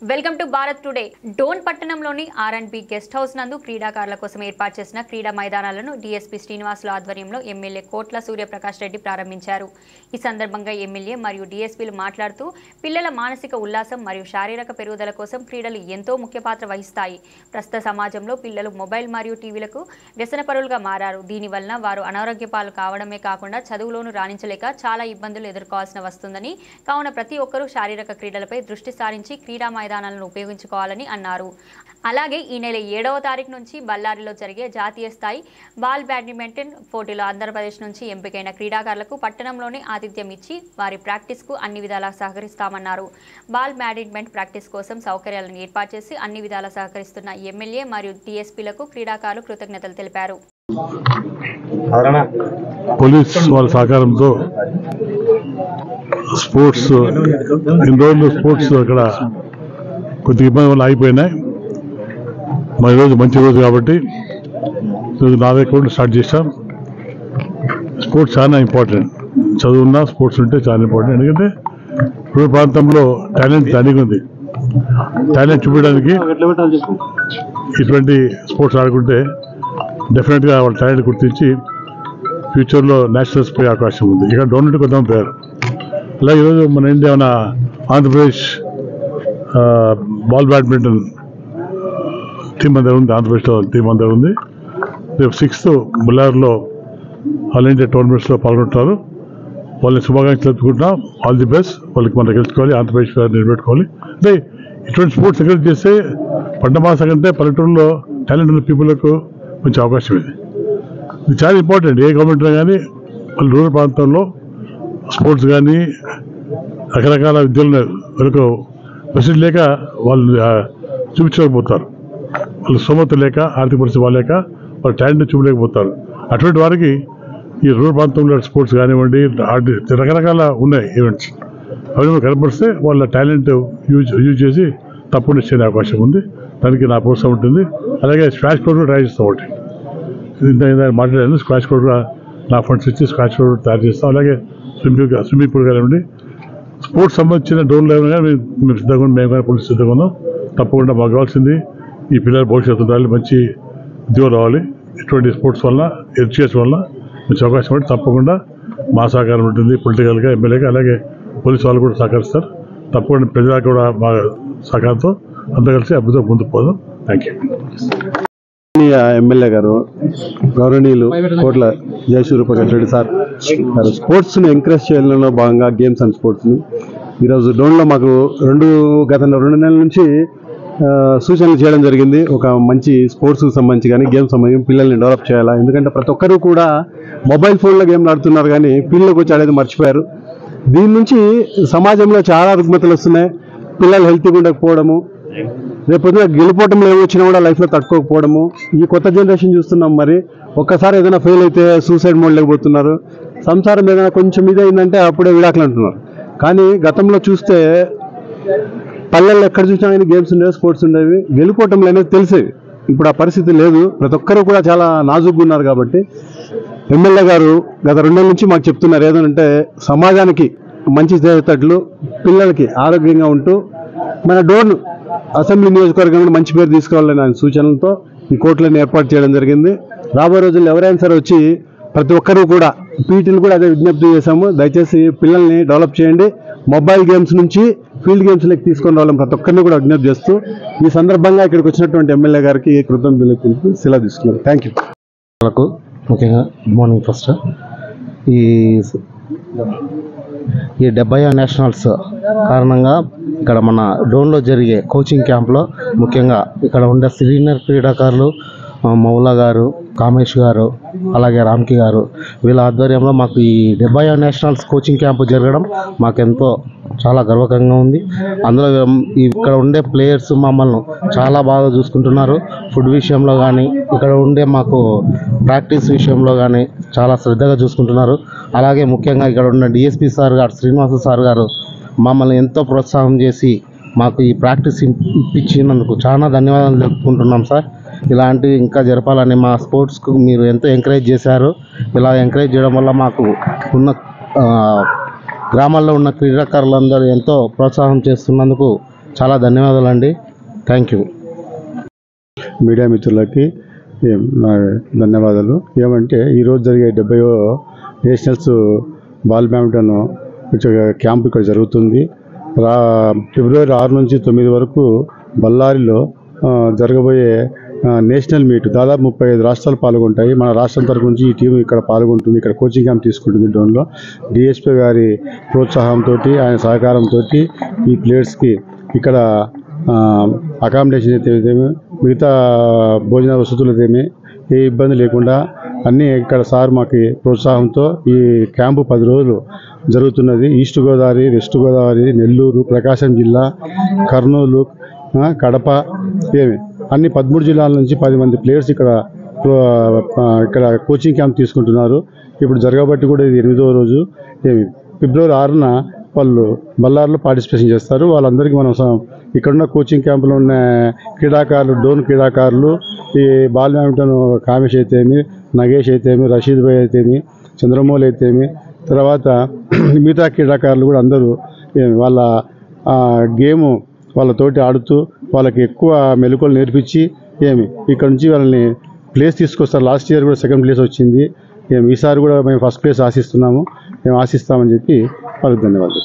Welcome to Bharat today. Dhone పట్టణంలోని R&B guest house నందు క్రీడాకారుల కోసం ఏర్పాటు చేసిన క్రీడా మైదానాలను డీఎస్పీ శ్రీనివాసుల ఆధ్వర్యంలో ఎమ్మెల్యే కోట్ల సూర్యప్రకాష్ రెడ్డి ప్రారంభించారు. ఈ సందర్భంగా ఎమ్మెల్యే మరియు డీఎస్పీలు మాట్లాడుతూ పిల్లల మానసిక ఉల్లాసం మరియు శారీరక పెరుగుదల కోసం క్రీడలు ఎంతో ముఖ్య పాత్ర వహిస్తాయి. ప్రస్తుత సమాజంలో పిల్లలు మొబైల్ మరియు టీవీలకు వ్యసనపరులుగా మారారు. దీనివల్ల వారు అనారోగ్య పాలు కావడమే కాకుండా చదువులోనూ రాణించలేక చాలా ఇబ్బందులు ఎదుర్కోవాల్సి వస్తుందని, కావున ప్రతి ఒక్కరూ శారీరక క్రీడలపై దృష్టి సారించి క్రీడా మైదానాలను ఉపయోగించుకోవాలని అన్నారు. అలాగే ఈ నెల 7వ తారీఖు నుంచి బళ్ళారిలో జరిగే జాతీయ స్థాయి బాల్ బ్యాడ్మింటన్ పోటీలో ఆంధ్రప్రదేశ్ నుంచి ఎంపికైన క్రీడాకారులకు పట్టణంలోనే ఆతిథ్యం ఇచ్చి వారి ప్రాక్టీస్కు అన్ని విధాలా సహకరిస్తామన్నారు. బాల్ బ్యాడ్మింటన్ ప్రాక్టీస్ కోసం సౌకర్యాలను ఏర్పాటు చేసి అన్ని విధాలా సహకరిస్తున్న ఎమ్మెల్యే మరియు డీఎస్పీలకు క్రీడాకారులు కృతజ్ఞతలు తెలిపారు. పోలీస్ వాళ్ళ సహకారంతో స్పోర్ట్స్ ఇన్ని రోజులు స్పోర్ట్స్ అక్కడ కొద్దిగా ఇబ్బంది వల్ల ఆగిపోయినాయి. మరి ఈరోజు మంచి రోజు కాబట్టి ఈరోజు 4 కోట్లు స్టార్ట్ చేశాం. స్పోర్ట్స్ చాలా ఇంపార్టెంట్. చదువున్నా స్పోర్ట్స్ ఉంటే చాలా ఇంపార్టెంట్. ఎందుకంటే రూరల్ ప్రాంతంలో టాలెంట్ దానికి ఉంది. టాలెంట్ చూపించడానికి ఇటువంటి స్పోర్ట్స్ ఆడుకుంటే డెఫినెట్గా వాళ్ళ టాలెంట్ గుర్తించి ఫ్యూచర్లో నేషనల్స్ పోయే అవకాశం ఉంది. ఇక్కడ డోనెట్ కొంతమంది పోయారు. అలాగే ఈరోజు మన ఇండియా మన ఆంధ్రప్రదేశ్ బాల్ బ్యాడ్మింటన్ టీం అందరూ ఉంది. ఆంధ్రప్రదేశ్లో టీం అందరూ ఉంది. రేపు 6th బళ్ళారిలో ఆల్ ఇండియా టోర్నమెంట్స్లో పాల్గొంటున్నారు. వాళ్ళని శుభాకాంక్షలు తెలుపుకుంటున్నాం. All the best. వాళ్ళకి మనం గెలుచుకోవాలి, ఆంధ్రప్రదేశ్ నిలబెట్టుకోవాలి. అంటే ఇటువంటి స్పోర్ట్స్ ఎంకరేజ్ చేస్తే పంటమాస కంటే పల్లెటూరులో టాలెంట్ ఉన్న పీపుల్కు మంచి అవకాశం ఇది చాలా ఇంపార్టెంట్. ఏ గవర్నమెంట్లో కానీ వాళ్ళు రూరల్ ప్రాంతంలో స్పోర్ట్స్ కానీ రకరకాల విద్యలు వరకు ఫెసిలిటీ లేక వాళ్ళు చూపించలేకపోతారు. వాళ్ళు స్తోమత లేక, ఆర్థిక పరిస్థితి వాళ్ళేక వాళ్ళు టాలెంట్ చూపలేకపోతారు. అటువంటి వారికి ఈ రూరల్ ప్రాంతంలో స్పోర్ట్స్ కానివ్వండి, రకరకాల ఉన్నాయి ఈవెంట్స్, అవి కనపరిస్తే వాళ్ళ టాలెంట్ యూజ్ చేసి తప్పకుండా చేసే అవకాశం ఉంది. దానికి నా ప్రోత్సాహం ఉంటుంది. అలాగే స్క్వాష్ కోర్ట్ కూడా ట్రై చేస్తాం. ఒకటి మాట్లాడాను, స్క్వాష్ కోర్ట్ కూడా నా ఫండ్స్ ఇచ్చి స్క్వాష్ కోర్ట్ తయారు చేస్తాం. అలాగే స్విమ్మింగ్ పూల్ కానివ్వండి, స్పోర్ట్స్ సంబంధించిన డ్రోన్లు ఏమైనా మేము సిద్ధంగా మేము కానీ పోలీసు సిద్ధంగా ఉన్నాం. తప్పకుండా మాకు కావాల్సింది ఈ పిల్లల భవిష్యత్తు ఉండాలి, మంచి ఉద్యోగం రావాలి. ఇటువంటి స్పోర్ట్స్ వల్ల ఎడ్యుకేషన్ వల్ల మంచి అవకాశం ఉంటే తప్పకుండా మా సహకారం ఉంటుంది. పొలిటికల్గా, ఎమ్మెల్యేగా, అలాగే పోలీసు వాళ్ళు కూడా సహకరిస్తారు. తప్పకుండా ప్రజలకు కూడా మా సహకారంతో అంతా కలిసి అద్భుతం ముందుకు పోదాం. Thank you. ఎమ్మెల్యే గారు గౌరవనీయులు కోట్ల జయసూర్యప్రకాష్ రెడ్డి సార్ స్పోర్ట్స్ని ఎంకరేజ్ చేయడంలో భాగంగా గేమ్స్ అండ్ స్పోర్ట్స్ని ఈరోజు డోన్లో మాకు గత 2 నెలల నుంచి సూచనలు చేయడం జరిగింది. ఒక మంచి స్పోర్ట్స్కి సంబంధించి కానీ గేమ్స్ సంబంధించి పిల్లల్ని డెవలప్ చేయాలా. ఎందుకంటే ప్రతి ఒక్కరూ కూడా మొబైల్ ఫోన్లో గేమ్లు ఆడుతున్నారు కానీ పిల్లలకు వచ్చి ఆడేది మర్చిపోయారు. దీని నుంచి సమాజంలో చాలా రుగ్మతలు వస్తున్నాయి. పిల్లలు హెల్తీగా ఉండకపోవడము, రేపొద్దున గెలిపోవటంలో ఏమొచ్చినా కూడా లైఫ్లో తట్టుకోకపోవడము ఈ కొత్త జనరేషన్ చూస్తున్నాం. మరి ఒక్కసారి ఏదైనా ఫెయిల్ అయితే సూసైడ్ మోడ్ లేకపోతున్నారు. సంసారం ఏదైనా కొంచెం ఇది అయిందంటే అప్పుడే విడాకులు అంటున్నారు. కానీ గతంలో చూస్తే పల్లెల్లో ఎక్కడ చూసినా కానీ గేమ్స్ ఉండేవి, స్పోర్ట్స్ ఉండేవి, గెలిపోవటంలో అనేది తెలిసేవి. ఇప్పుడు ఆ పరిస్థితి లేదు. ప్రతి ఒక్కరూ కూడా చాలా నాజుగ్గా ఉన్నారు. కాబట్టి ఎమ్మెల్యే గారు గత 2 నెలల నుంచి మాకు చెప్తున్నారు ఏదంటే సమాజానికి మంచి చేసేటట్లు పిల్లలకి ఆరోగ్యంగా ఉంటూ మన డోన్ అసెంబ్లీ నియోజకవర్గంలో మంచి పేరు తీసుకోవాలని ఆయన సూచనలతో ఈ కోర్టులను ఏర్పాటు చేయడం జరిగింది. రాబోయే రోజుల్లో ఎవరైనా సరే వచ్చి ప్రతి ఒక్కరూ కూడా పీటీలు కూడా అదే విజ్ఞప్తి చేశాము. దయచేసి పిల్లల్ని డెవలప్ చేయండి. మొబైల్ గేమ్స్ నుంచి ఫీల్డ్ గేమ్స్లోకి తీసుకొని రావాలని ప్రతి ఒక్కరిని కూడా విజ్ఞప్తి చేస్తూ ఈ సందర్భంగా ఇక్కడికి వచ్చినటువంటి ఎమ్మెల్యే గారికి కృతజ్ఞతలు సెలవు తీసుకున్నారు. Thank you. ముఖ్యంగా గుడ్ మార్నింగ్. ఫస్ట్ ఈ 70వ నేషనల్స్ కారణంగా ఇక్కడ మన డోన్లో జరిగే కోచింగ్ క్యాంప్లో ముఖ్యంగా ఇక్కడ ఉండే సీనియర్ క్రీడాకారులు మౌలా గారు, కామేష్ గారు, అలాగే రామ్కి గారు వీళ్ళ ఆధ్వర్యంలో మాకు ఈ 70వ నేషనల్స్ కోచింగ్ క్యాంపు జరగడం మాకెంతో చాలా గర్వకంగా ఉంది. అందులో ఇక్కడ ఉండే ప్లేయర్స్ మమ్మల్ని చాలా బాగా చూసుకుంటున్నారు. ఫుడ్ విషయంలో కానీ, ఇక్కడ ఉండే మాకు ప్రాక్టీస్ విషయంలో కానీ చాలా శ్రద్ధగా చూసుకుంటున్నారు. అలాగే ముఖ్యంగా ఇక్కడ ఉన్న డిఎస్పీ సార్ గారు, శ్రీనివాస సార్ గారు మమ్మల్ని ఎంతో ప్రోత్సాహం చేసి మాకు ఈ ప్రాక్టీస్ ఇప్పించినందుకు చాలా ధన్యవాదాలు తెలుపుకుంటున్నాం సార్. ఇలాంటివి ఇంకా జరపాలని మా స్పోర్ట్స్కు మీరు ఎంతో ఎంకరేజ్ చేశారు. ఇలా ఎంకరేజ్ చేయడం వల్ల మాకు ఉన్న గ్రామాల్లో ఉన్న క్రీడాకారులందరూ ఎంతో ప్రోత్సాహం చేస్తున్నందుకు చాలా ధన్యవాదాలండి. Thank you. మీడియా మిత్రులకి నా ధన్యవాదాలు. ఏమంటే ఈరోజు జరిగే 70వ నేషనల్స్ బాల్ బ్యాడ్మింటన్ క్యాంప్ ఇక్కడ జరుగుతుంది. ఫిబ్రవరి 6 నుంచి 9 వరకు బళ్ళారిలో జరగబోయే నేషనల్ మీట్ దాదాపు 35 రాష్ట్రాలు పాల్గొంటాయి. మన రాష్ట్రం తరఫు నుంచి ఈ టీం ఇక్కడ పాల్గొంటుంది. ఇక్కడ కోచింగ్ క్యాంప్ తీసుకుంటుంది డోన్లో. డిఎస్పీ గారి ప్రోత్సాహంతో, ఆయన సహకారంతో ఈ ప్లేయర్స్కి ఇక్కడ అకామిడేషన్ అయితే మిగతా భోజన వసతులు అయితే ఏ ఇబ్బంది లేకుండా అన్నీ ఇక్కడ సార్ మాకు ప్రోత్సాహంతో ఈ క్యాంపు 10 రోజులు జరుగుతున్నది. ఈస్ట్ గోదావరి, వెస్ట్ గోదావరి, నెల్లూరు, ప్రకాశం జిల్లా, కర్నూలు, కడప అన్ని 13 జిల్లాల నుంచి 10 మంది ప్లేయర్స్ ఇక్కడ కోచింగ్ క్యాంప్ తీసుకుంటున్నారు. ఇప్పుడు జరగబట్టి కూడా ఇది 8వ రోజు. ఫిబ్రవరి 6న వాళ్ళు బళ్ళారిలో పార్టిసిపేషన్ చేస్తారు. వాళ్ళందరికీ మనం ఇక్కడున్న కోచింగ్ క్యాంపులో ఉన్న క్రీడాకారులు, డోన్ క్రీడాకారులు, ఈ బాల్ బ్యాడ్మింటన్ కామేష్ అయితేమి, నగేష్ అయితేమి, రషీద్ భాయ్ అయితేమి, చంద్రమౌళి అయితేమి, తర్వాత మిగతా క్రీడాకారులు కూడా అందరూ వాళ్ళ గేము వాళ్ళతోటి ఆడుతూ వాళ్ళకి ఎక్కువ మెలకువలు నేర్పించి ఇక్కడ నుంచి వాళ్ళని ప్లేస్ తీసుకొస్తారు. లాస్ట్ ఇయర్ కూడా 2nd ప్లేస్ వచ్చింది. ఈసారి కూడా మేము 1st ప్లేస్ ఆశిస్తున్నాము. మేము ఆశిస్తామని చెప్పి వాళ్ళకి ధన్యవాదాలు.